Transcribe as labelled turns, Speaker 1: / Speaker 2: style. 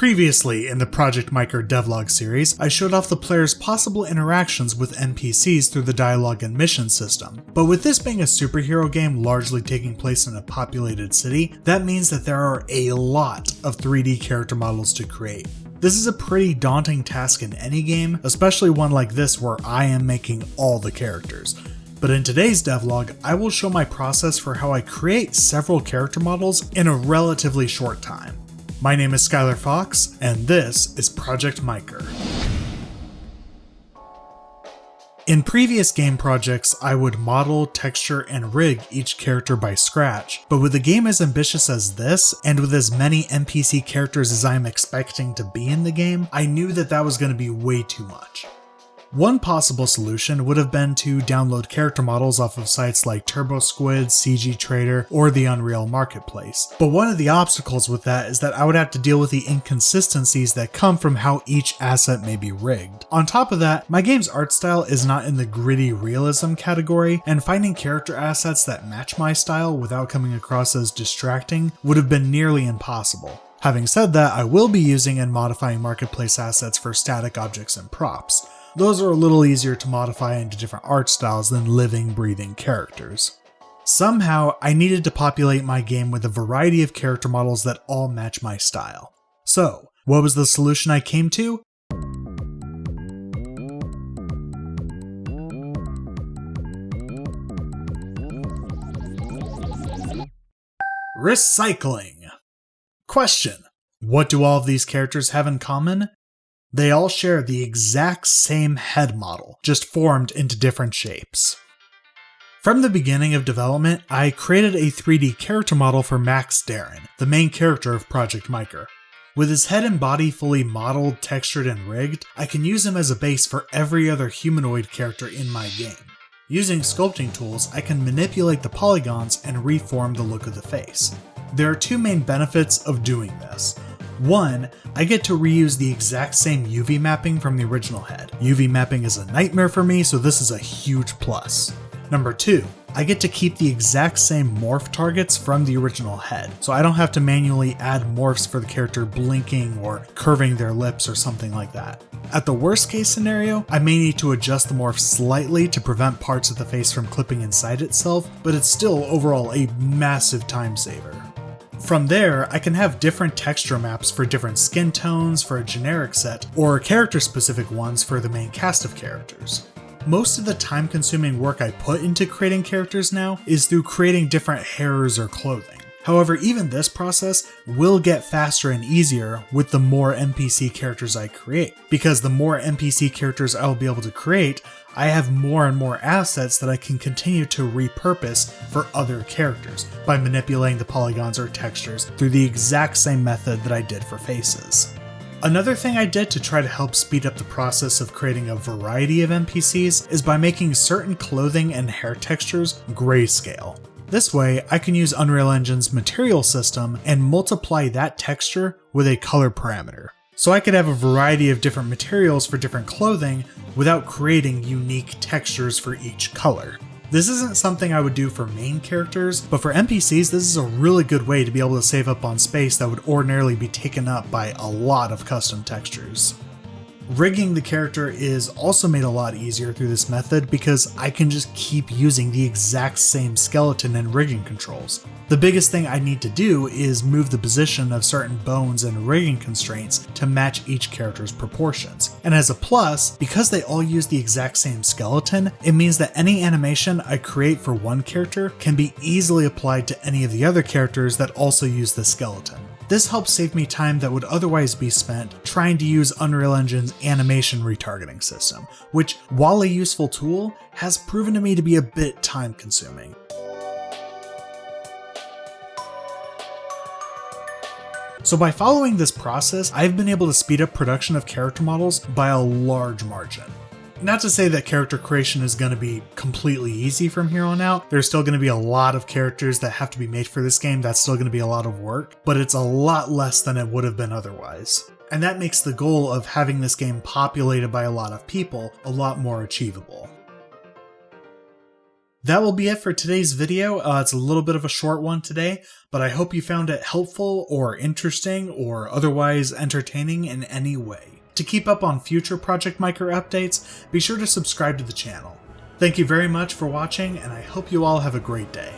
Speaker 1: Previously, in the Project Mycer Devlog series, I showed off the player's possible interactions with NPCs through the dialogue and mission system. But with this being a superhero game largely taking place in a populated city, that means that there are a lot of 3D character models to create. This is a pretty daunting task in any game, especially one like this where I am making all the characters. But in today's devlog, I will show my process for how I create several character models in a relatively short time. My name is Skylar Fox, and this is Project Mycer. In previous game projects, I would model, texture, and rig each character by scratch, but with a game as ambitious as this, and with as many NPC characters as I am expecting to be in the game, I knew that that was going to be way too much. One possible solution would have been to download character models off of sites like TurboSquid, CG Trader, or the Unreal Marketplace. But one of the obstacles with that is that I would have to deal with the inconsistencies that come from how each asset may be rigged. On top of that, my game's art style is not in the gritty realism category, and finding character assets that match my style without coming across as distracting would have been nearly impossible. Having said that, I will be using and modifying marketplace assets for static objects and props. Those are a little easier to modify into different art styles than living, breathing characters. Somehow, I needed to populate my game with a variety of character models that all match my style. So, what was the solution I came to? Recycling! Question: what do all of these characters have in common? They all share the exact same head model, just formed into different shapes. From the beginning of development, I created a 3D character model for Max Darren, the main character of Project Mycer. With his head and body fully modeled, textured, and rigged, I can use him as a base for every other humanoid character in my game. Using sculpting tools, I can manipulate the polygons and reform the look of the face. There are two main benefits of doing this. One, I get to reuse the exact same UV mapping from the original head. UV mapping is a nightmare for me, so this is a huge plus. Number two, I get to keep the exact same morph targets from the original head, so I don't have to manually add morphs for the character blinking or curving their lips or something like that. At the worst case scenario, I may need to adjust the morph slightly to prevent parts of the face from clipping inside itself, but it's still overall a massive time saver. From there, I can have different texture maps for different skin tones for a generic set, or character-specific ones for the main cast of characters. Most of the time-consuming work I put into creating characters now is through creating different hairs or clothing. However, even this process will get faster and easier with the more NPC characters I create, because the more NPC characters I will be able to create, I have more and more assets that I can continue to repurpose for other characters by manipulating the polygons or textures through the exact same method that I did for faces. Another thing I did to try to help speed up the process of creating a variety of NPCs is by making certain clothing and hair textures grayscale. This way, I can use Unreal Engine's material system and multiply that texture with a color parameter. So I could have a variety of different materials for different clothing without creating unique textures for each color. This isn't something I would do for main characters, but for NPCs this is a really good way to be able to save up on space that would ordinarily be taken up by a lot of custom textures. Rigging the character is also made a lot easier through this method because I can just keep using the exact same skeleton and rigging controls. The biggest thing I need to do is move the position of certain bones and rigging constraints to match each character's proportions. And as a plus, because they all use the exact same skeleton, it means that any animation I create for one character can be easily applied to any of the other characters that also use the skeleton. This helps save me time that would otherwise be spent trying to use Unreal Engine's animation retargeting system, which, while a useful tool, has proven to me to be a bit time consuming. So by following this process, I've been able to speed up production of character models by a large margin. Not to say that character creation is going to be completely easy from here on out. There's still going to be a lot of characters that have to be made for this game. That's still going to be a lot of work, but it's a lot less than it would have been otherwise. And that makes the goal of having this game populated by a lot of people a lot more achievable. That will be it for today's video. It's a little bit of a short one today, but I hope you found it helpful or interesting or otherwise entertaining in any way. To keep up on future Project Mycer updates, be sure to subscribe to the channel. Thank you very much for watching, and I hope you all have a great day.